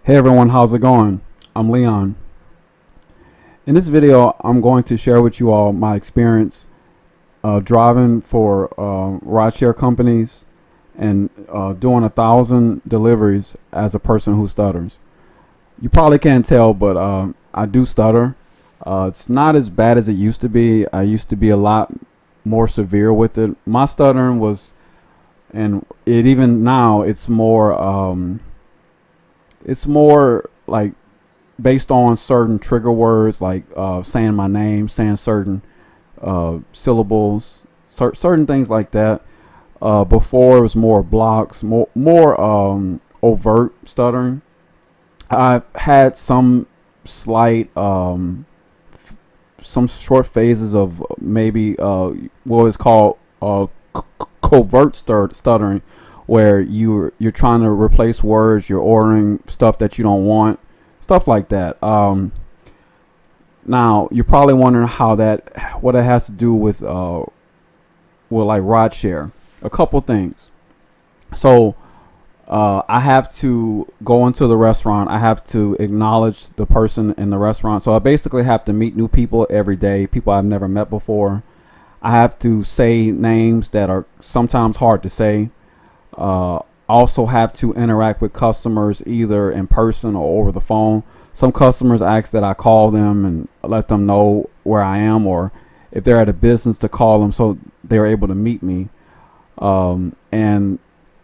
Hey everyone, how's it going? I'm Leon. In this video, I'm going to share with you all my experience driving for rideshare companies and doing 1,000 deliveries as a person who stutters. You probably can't tell, but I do stutter. It's not as bad as it used to be. I used to be a lot more severe with it. My stuttering was, and it even now, it's more like based on certain trigger words, like saying my name, saying certain syllables, certain things like that. Before it was more blocks, more overt stuttering. I've had some slight, some short phases of maybe what is called covert stuttering, where you're trying to replace words, you're ordering stuff that you don't want, stuff like that. Now you're probably wondering what it has to do with like rideshare. A couple things. So I have to go into the restaurant. I have to acknowledge the person in the restaurant. So I basically have to meet new people every day, people I've never met before. I have to say names that are sometimes hard to say. Also have to interact with customers either in person or over the phone. Some customers ask that I call them and let them know where I am, or if they're at a business, to call them so they're able to meet me. And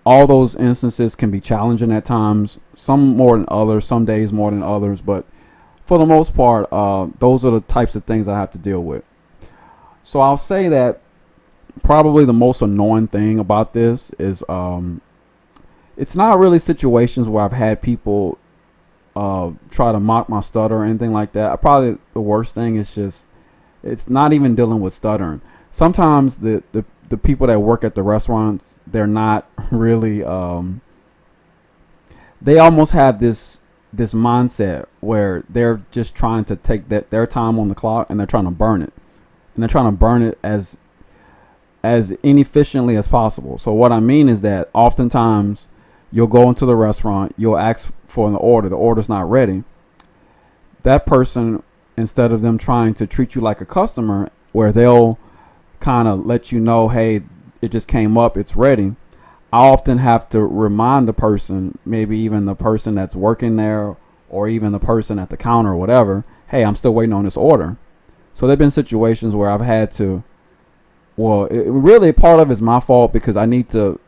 all those instances can be challenging at times, some more than others, some days more than others, but for the most part, those are the types of things I have to deal with. So I'll say that probably the most annoying thing about this is it's not really situations where I've had people try to mock my stutter or anything like that. Probably the worst thing is just, it's not even dealing with stuttering. Sometimes the people that work at the restaurants, they're not really they almost have this mindset where they're just trying to take their time on the clock, and they're trying to burn it, as inefficiently as possible. So what I mean is that oftentimes you'll go into the restaurant, you'll ask for an order, the order's not ready. That person, instead of them trying to treat you like a customer, where they'll kind of let you know, hey, it just came up, it's ready, I often have to remind the person, maybe even the person that's working there, or even the person at the counter or whatever, hey, I'm still waiting on this order. So there have been situations where I've had to, really part of it's my fault, because I need to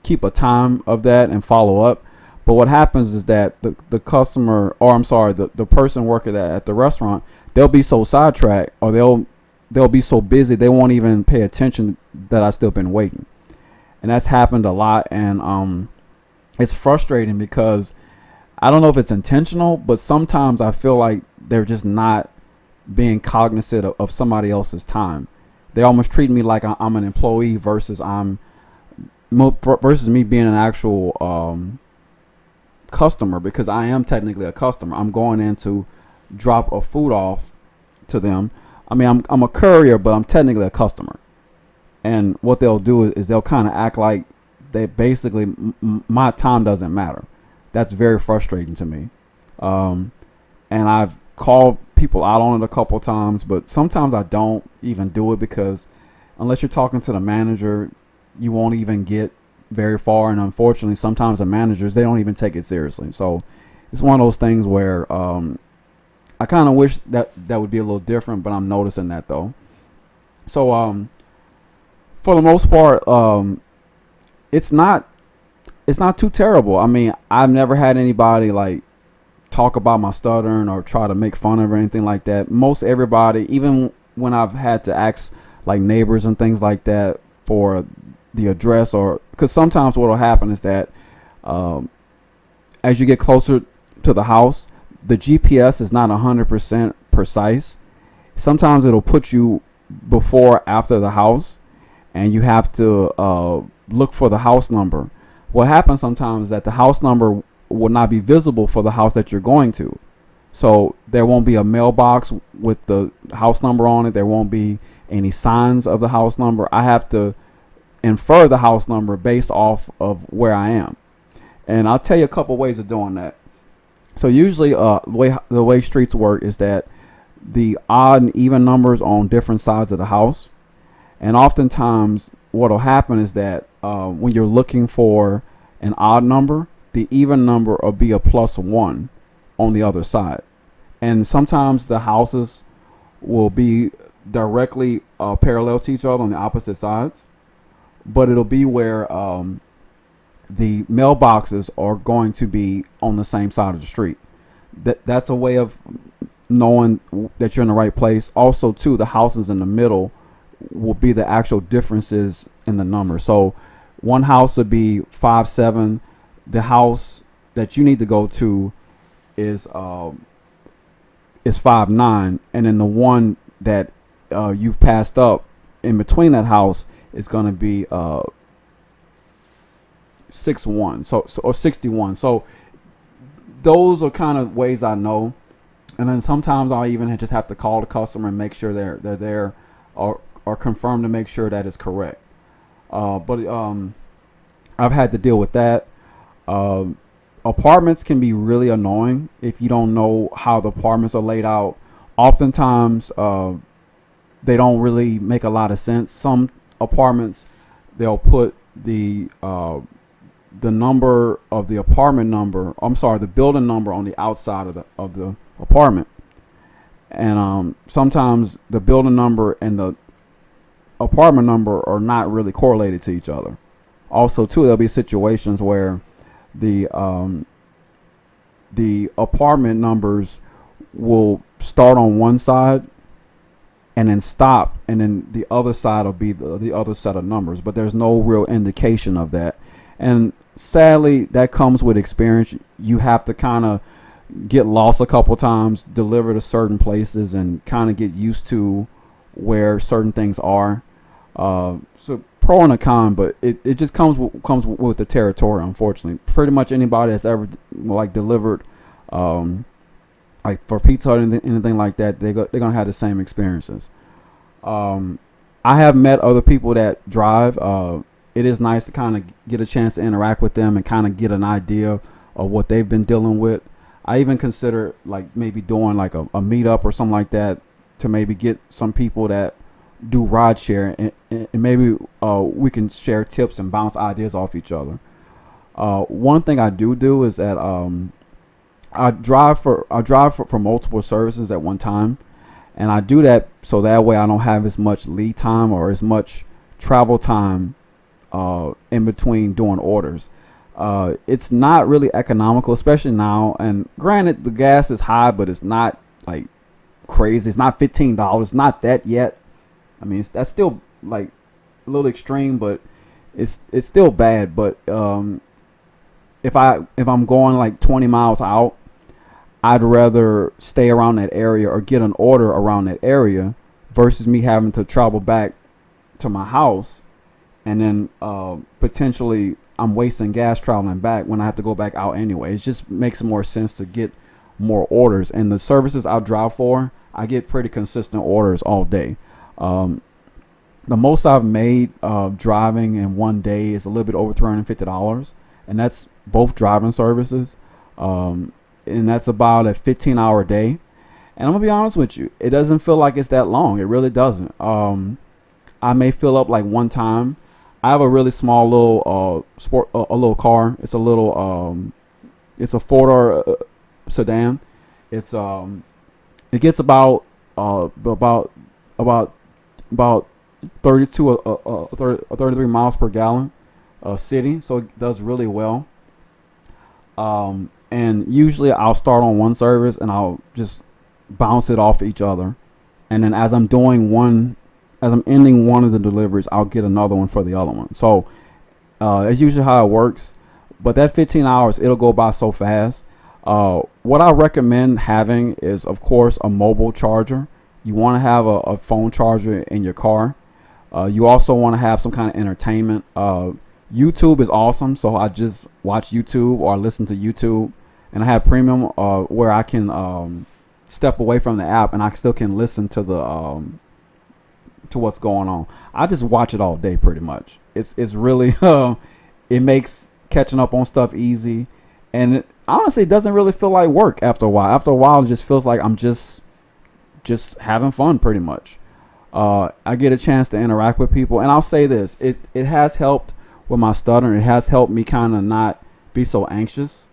keep a time of that and follow up. But what happens is that the customer, or I'm sorry, the person working at the restaurant, they'll be so sidetracked, or they'll be so busy, they won't even pay attention that I've still been waiting. And that's happened a lot, and it's frustrating because I don't know if it's intentional, but sometimes I feel like they're just not being cognizant of somebody else's time. They almost treat me like I'm an employee versus me being an actual customer, because I am technically a customer. I'm going in to drop a food off to them. I mean, I'm a courier, but I'm technically a customer. And what they'll do is they'll kind of act like they basically my time doesn't matter. That's very frustrating to me. And I've called people out on it a couple times, but sometimes I don't even do it, because unless you're talking to the manager, you won't even get very far. And unfortunately, sometimes the managers, they don't even take it seriously. So it's one of those things where I kind of wish that would be a little different, but I'm noticing that though. So for the most part, it's not too terrible. I mean, I've never had anybody like talk about my stuttering or try to make fun of or anything like that. Most everybody, even when I've had to ask like neighbors and things like that for the address, or because sometimes what will happen is that as you get closer to the house, the GPS is not 100% precise. Sometimes it'll put you before, after the house, and you have to look for the house number. What happens sometimes is that the house number will not be visible for the house that you're going to. So there won't be a mailbox with the house number on it. There won't be any signs of the house number. I have to infer the house number based off of where I am. And I'll tell you a couple ways of doing that. So usually, the way streets work is that the odd and even numbers on different sides of the house, and oftentimes what'll happen is that when you're looking for an odd number, the even number will be a +1 on the other side. And sometimes the houses will be directly parallel to each other on the opposite sides, but it'll be where the mailboxes are going to be on the same side of the street. That's a way of knowing that you're in the right place. Also, too, the houses in the middle will be the actual differences in the number. So one house would be 5-7. The house that you need to go to is 5-9, and then the one that you've passed up in between that house is going to be 6-1, so or 61. So those are kind of ways I know. And then sometimes I'll even just have to call the customer and make sure they're there, or confirm to make sure that is correct. But I've had to deal with that. Apartments can be really annoying if you don't know how the apartments are laid out. Oftentimes, they don't really make a lot of sense. Some apartments, they'll put the number of the apartment number, the building number on the outside of the apartment. And sometimes the building number and the apartment number are not really correlated to each other. Also, too, there'll be situations where the apartment numbers will start on one side and then stop, and then the other side will be the other set of numbers, but there's no real indication of that. And sadly, that comes with experience. You have to kind of get lost a couple times, deliver to certain places, and kind of get used to where certain things are. So pro and a con, but it just comes with the territory, unfortunately. Pretty much anybody that's ever delivered like for Pizza Hut or anything like that, they're gonna have the same experiences. I have met other people that drive. It is nice to kind of get a chance to interact with them and kind of get an idea of what they've been dealing with. I even consider maybe doing a meetup or something like that to maybe get some people that do ride share, and maybe we can share tips and bounce ideas off each other. One thing I do is that I drive for multiple services at one time, and I do that so that way I don't have as much lead time or as much travel time in between doing orders. It's not really economical, especially now. And granted, the gas is high, but it's not crazy. It's not $15. It's not that yet. I mean, that's still a little extreme, but it's still bad. But if I'm going 20 miles out, I'd rather stay around that area or get an order around that area versus me having to travel back to my house, and then potentially I'm wasting gas traveling back when I have to go back out anyway. It just makes more sense to get more orders. And the services I drive for, I get pretty consistent orders all day. The most I've made driving in one day is a little bit over $350, and that's both driving services. And that's about a 15-hour day. And I'm gonna be honest with you, it doesn't feel like it's that long. It really doesn't. I may fill up one time. I have a really small little a little car. It's a little it's a 4-door sedan. It's it gets about 32 or 33 miles per gallon city, so it does really well. And usually I'll start on one service and I'll just bounce it off each other, and then as I'm ending one of the deliveries, I'll get another one for the other one. So it's usually how it works. But that 15 hours, it'll go by so fast. What I recommend having is, of course, a mobile charger. You want to have a phone charger in your car. You also want to have some kind of entertainment. YouTube is awesome, so I just watch YouTube or listen to YouTube. And I have premium where I can step away from the app and I still can listen to the to what's going on. I just watch it all day pretty much. It's really it makes catching up on stuff easy, and it honestly doesn't really feel like work after a while. After a while, it just feels like I'm just having fun pretty much. I get a chance to interact with people, and I'll say this: it has helped with my stuttering. It has helped me kind of not be so anxious.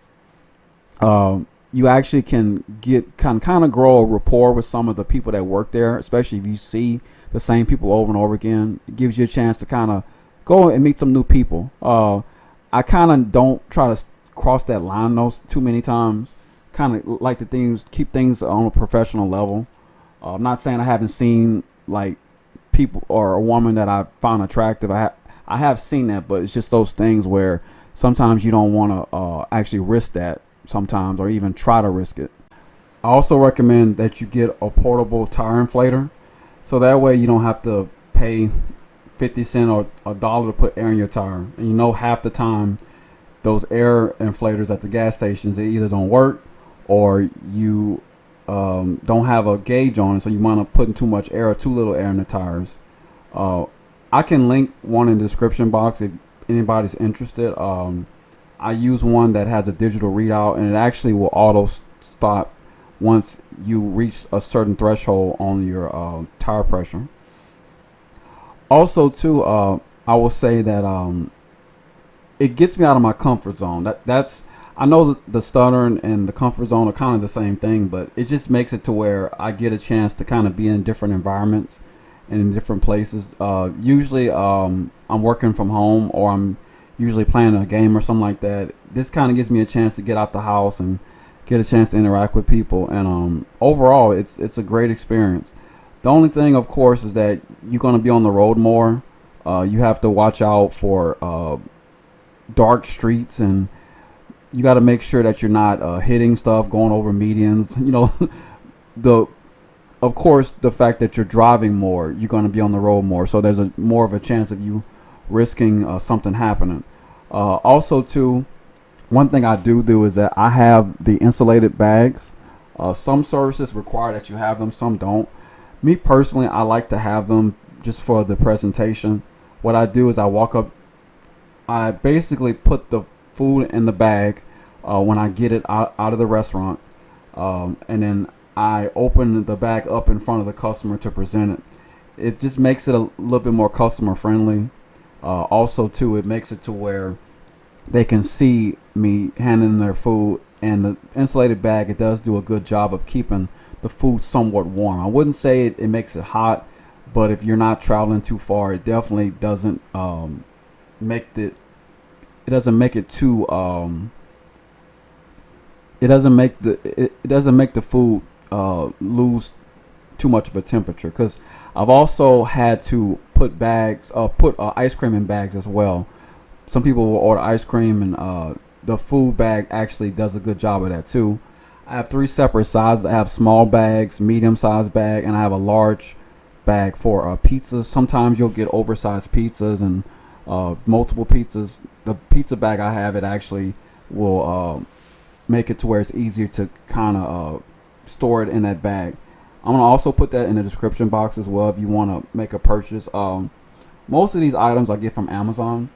You actually can get kind of grow a rapport with some of the people that work there, especially if you see the same people over and over again. It gives you a chance to kind of go and meet some new people. I kind of don't try to cross that line those too many times. Kind of like to keep things on a professional level. I'm not saying I haven't seen like people or a woman that I found attractive. I have seen that, but it's just those things where sometimes you don't want to actually risk that sometimes, or even try to risk it. I also recommend that you get a portable tire inflator, so that way you don't have to pay 50 cents or $1 to put air in your tire. And half the time those air inflators at the gas stations, they either don't work, or you don't have a gauge on it, so you wind up putting too much air or too little air in the tires. I can link one in the description box if anybody's interested. I use one that has a digital readout, and it actually will auto stop once you reach a certain threshold on your tire pressure. Also, too, I will say that it gets me out of my comfort zone. That's I know the stuttering and the comfort zone are kind of the same thing, but it just makes it to where I get a chance to kind of be in different environments and in different places. Usually, I'm working from home, or I'm usually playing a game or something like that. This kind of gives me a chance to get out the house and get a chance to interact with people, and overall it's a great experience. The only thing, of course, is that you're going to be on the road more. You have to watch out for dark streets, and you got to make sure that you're not hitting stuff, going over medians. Of course, the fact that you're driving more, you're going to be on the road more, so there's more of a chance of you risking something happening. Also, too, one thing I do is that I have the insulated bags. Some services require that you have them, some don't. Me personally, I like to have them just for the presentation. What I do is I walk up, I basically put the food in the bag when I get it out of the restaurant, and then I open the bag up in front of the customer to present it. It just makes it a little bit more customer friendly. Also, too, it makes it to where they can see me handing their food, and the insulated bag, it does do a good job of keeping the food somewhat warm. I wouldn't say it makes it hot, but if you're not traveling too far, it definitely doesn't make it. It doesn't make it too. It doesn't make the food lose too much of a temperature, because I've also had to put ice cream in bags as well. Some people will order ice cream, and the food bag actually does a good job of that too. I have 3 separate sizes. I have small bags, medium sized bag, and I have a large bag for pizzas. Sometimes you'll get oversized pizzas and multiple pizzas. The pizza bag I have, it actually will make it to where it's easier to kind of store it in that bag. I'm going to also put that in the description box as well if you want to make a purchase. Most of these items I get from Amazon.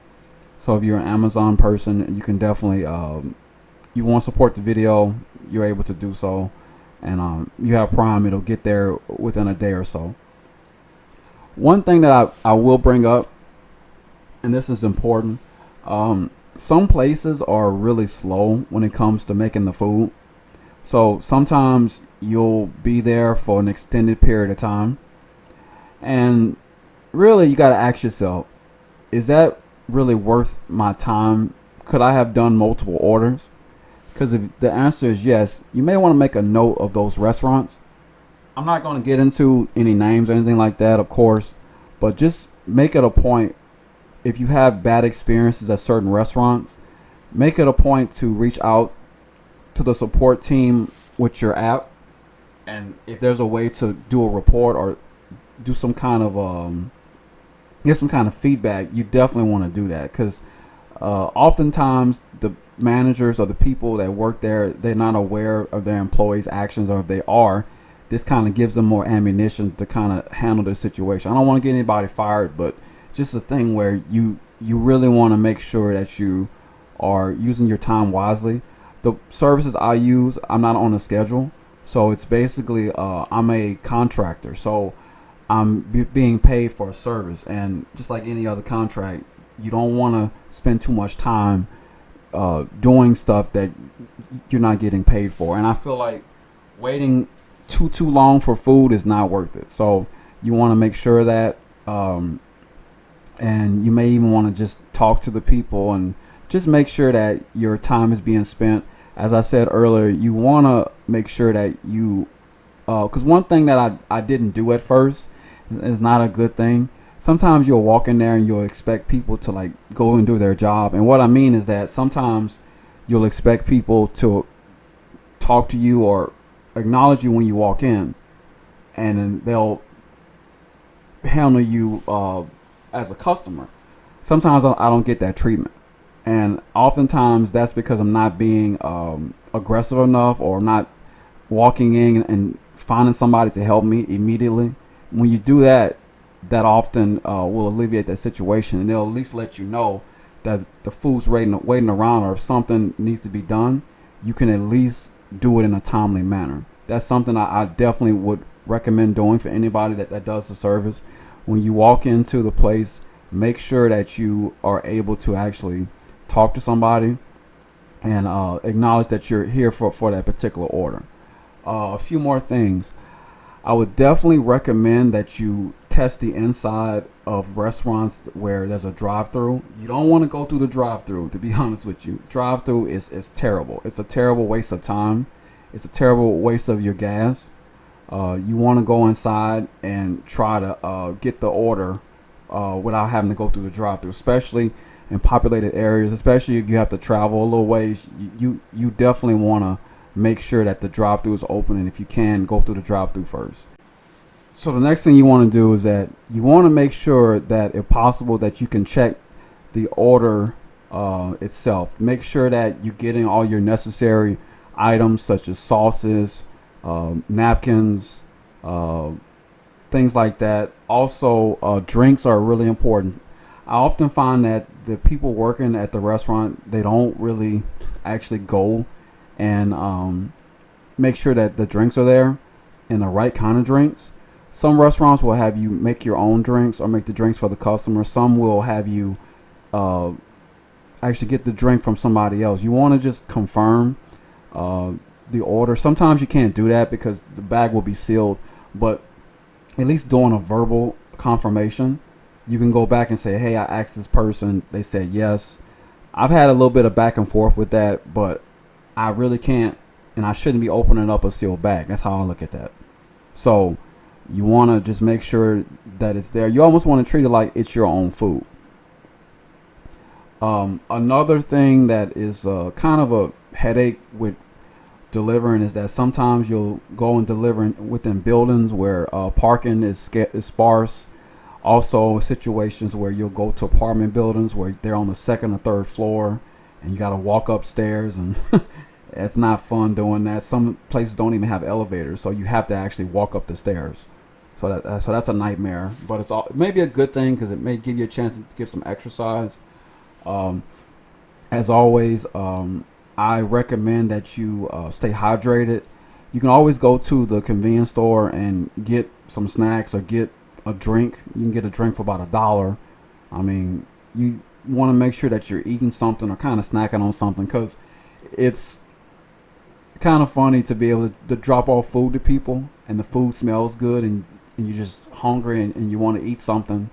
So if you're an Amazon person, you can definitely, you want to support the video, you're able to do so. And you have Prime, it'll get there within a day or so. One thing that I will bring up, and this is important, some places are really slow when it comes to making the food. So sometimes you'll be there for an extended period of time, and really you got to ask yourself, is that really worth my time? Could I have done multiple orders? Because if the answer is yes, you may want to make a note of those restaurants. I'm not going to get into any names or anything like that, of course, but just make it a point, if you have bad experiences at certain restaurants, make it a point to reach out to the support team with your app, and if there's a way to do a report or do some kind of get some kind of feedback, you definitely want to do that, because oftentimes the managers or the people that work there, they're not aware of their employees' actions, or if they are, this kind of gives them more ammunition to kind of handle the situation. I don't want to get anybody fired, but it's just a thing where you really want to make sure that you are using your time wisely. The services I use, I'm not on a schedule, so it's basically I'm a contractor, so I'm being paid for a service, and just like any other contract, you don't want to spend too much time doing stuff that you're not getting paid for. And I feel like waiting too long for food is not worth it. So you want to make sure that, and you may even want to just talk to the people and just make sure that your time is being spent. As I said earlier, you want to make sure that you, because one thing that I didn't do at first is not a good thing. Sometimes you'll walk in there and you'll expect people to like go and do their job. And what I mean is that sometimes you'll expect people to talk to you or acknowledge you when you walk in, and then they'll handle you as a customer. Sometimes I don't get that treatment, and oftentimes that's because I'm not being aggressive enough, or not walking in and finding somebody to help me immediately. When you do that, that often will alleviate that situation, and they'll at least let you know that the food's waiting around, or if something needs to be done, you can at least do it in a timely manner. That's something I definitely would recommend doing for anybody that does the service. When you walk into the place, make sure that you are able to actually talk to somebody and acknowledge that you're here for that particular order. A few more things. I would definitely recommend that you test the inside of restaurants where there's a drive-through. You don't want to go through the drive-through, to be honest with you. Drive-through is terrible. It's a terrible waste of time. It's a terrible waste of your gas. You want to go inside and try to get the order without having to go through the drive-through, especially in populated areas, especially if you have to travel a little ways. You definitely want to make sure that the drive-through is open, and if you can, go through the drive-through first. So the next thing you want to do is that you want to make sure that, if possible, that you can check the order itself. Make sure that you're getting all your necessary items, such as sauces, napkins, things like that. Also, drinks are really important. I often find that the people working at the restaurant, they don't really actually go and make sure that the drinks are there and the right kind of drinks. Some restaurants will have you make your own drinks or make the drinks for the customer. Some will have you actually get the drink from somebody else. You want to just confirm the order. Sometimes you can't do that because the bag will be sealed, but at least doing a verbal confirmation, you can go back and say, hey, I asked this person, they said yes. I've had a little bit of back and forth with that, but I really can't, and I shouldn't be opening up a sealed bag. That's how I look at that. So you want to just make sure that it's there. You almost want to treat it like it's your own food. Another thing that is kind of a headache with delivering is that sometimes you'll go and deliver within buildings where parking is sparse. Also, situations where you'll go to apartment buildings where they're on the second or third floor, and you got to walk upstairs, and it's not fun doing that. Some places don't even have elevators, so you have to actually walk up the stairs. So that's a nightmare. But it's maybe a good thing because it may give you a chance to get some exercise. As always, I recommend that you stay hydrated. You can always go to the convenience store and get some snacks or get a drink. You can get a drink for about $1. I mean, you want to make sure that you're eating something or kind of snacking on something, because it's kind of funny to be able to drop off food to people and the food smells good, and you're just hungry and you want to eat something.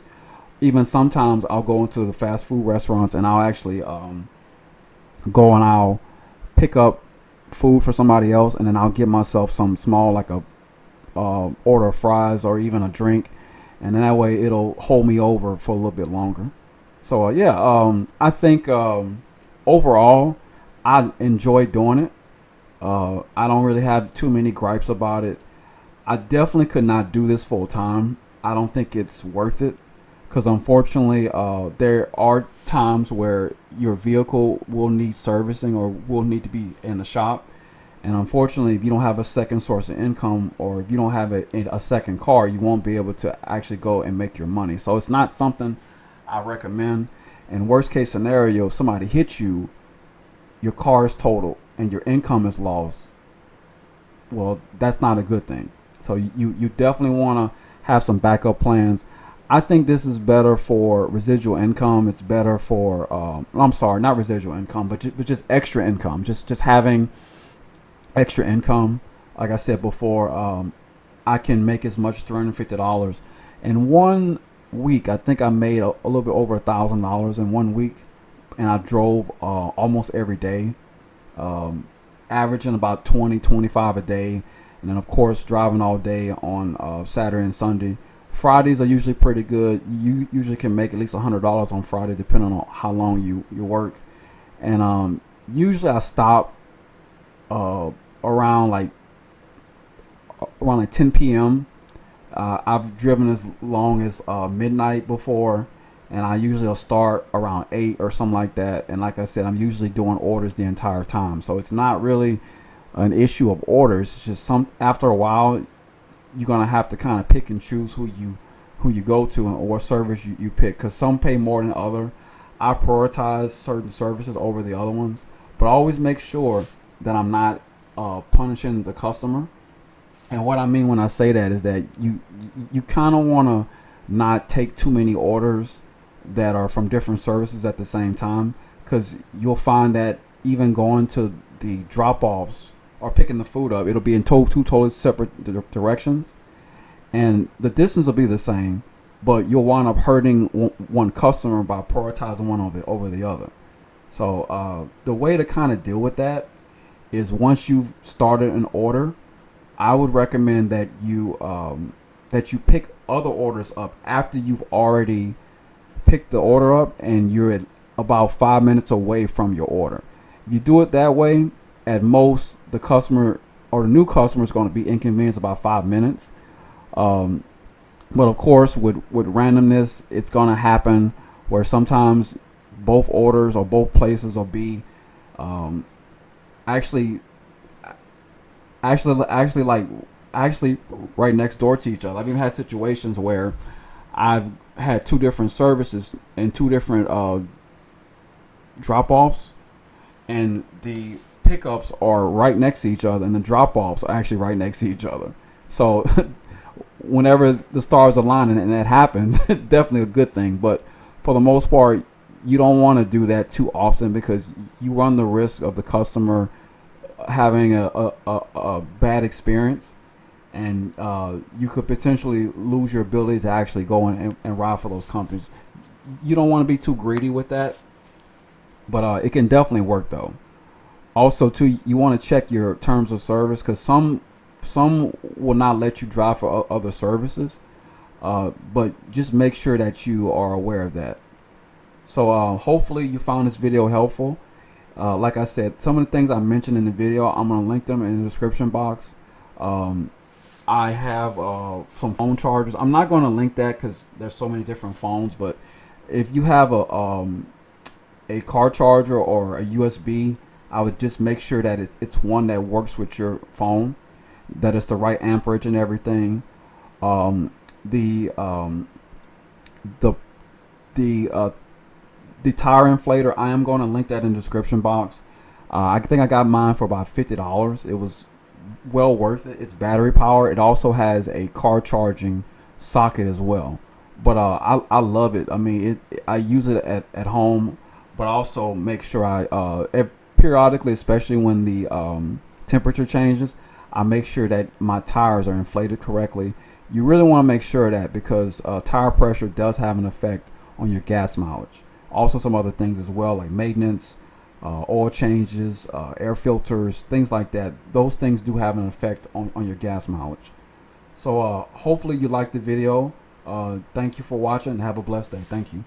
Even sometimes I'll go into the fast food restaurants and I'll actually go and I'll pick up food for somebody else, and then I'll get myself some small, like a order of fries or even a drink, and then that way it'll hold me over for a little bit longer. So I think overall I enjoy doing it. I don't really have too many gripes about it. I definitely could not do this full time. I don't think it's worth it, because unfortunately there are times where your vehicle will need servicing or will need to be in the shop, and unfortunately if you don't have a second source of income, or if you don't have a second car, you won't be able to actually go and make your money. So it's not something I recommend. In worst case scenario, if somebody hits you, your car is totaled and your income is lost, well, that's not a good thing. So you definitely want to have some backup plans. I think this is better for residual income. It's better for I'm sorry, not residual income, but just extra income. Just having extra income. Like I said before, I can make as much as $350 in 1 week. I think I made a little bit over $1,000 in 1 week, and I drove almost every day, averaging about 20-25 a day, and then of course driving all day on Saturday and Sunday. Fridays are usually pretty good. You usually can make at least $100 on Friday, depending on how long you work. And usually I stop around like 10 p.m. I've driven as long as midnight before, and I usually will start around 8 or something like that. And like I said, I'm usually doing orders the entire time, so it's not really an issue of orders. It's just after a while, you're gonna have to kind of pick and choose who you go to and what service you pick, because some pay more than other. I prioritize certain services over the other ones, but I always make sure that I'm not punishing the customer. And what I mean when I say that is that you kind of want to not take too many orders that are from different services at the same time, because you'll find that even going to the drop-offs or picking the food up, it'll be in two totally separate directions, and the distance will be the same, but you'll wind up hurting one customer by prioritizing one over the other. So the way to kind of deal with that is, once you've started an order, I would recommend that you pick other orders up after you've already picked the order up and you're at about 5 minutes away from your order. If you do it that way, at most the customer or the new customer is going to be inconvenienced about 5 minutes. But of course, with randomness, it's going to happen where sometimes both orders or both places will be actually right next door to each other. I've even had situations where I've had two different services and two different drop-offs, and the pickups are right next to each other, and the drop-offs are actually right next to each other. So whenever the stars align and that happens, it's definitely a good thing. But for the most part, you don't want to do that too often, because you run the risk of the customer having a bad experience, and you could potentially lose your ability to actually go and ride for those companies. You don't want to be too greedy with that, but it can definitely work though. Also too, you want to check your terms of service, because some will not let you drive for other services, but just make sure that you are aware of that. So hopefully you found this video helpful. Like I said, some of the things I mentioned in the video, I'm going to link them in the description box. I have some phone chargers. I'm not going to link that because there's so many different phones, but if you have a car charger or a USB, I would just make sure that it's one that works with your phone, that it's the right amperage and everything. The tire inflator, I am going to link that in the description box. I think I got mine for about $50. It was well worth it. It's battery power. It also has a car charging socket as well. But I love it. I mean, I use it at home, but also make sure I periodically, especially when the temperature changes, I make sure that my tires are inflated correctly. You really want to make sure of that, because tire pressure does have an effect on your gas mileage. Also some other things as well, like maintenance, oil changes, air filters, things like that. Those things do have an effect on your gas mileage. So hopefully you liked the video. Thank you for watching and have a blessed day. Thank you.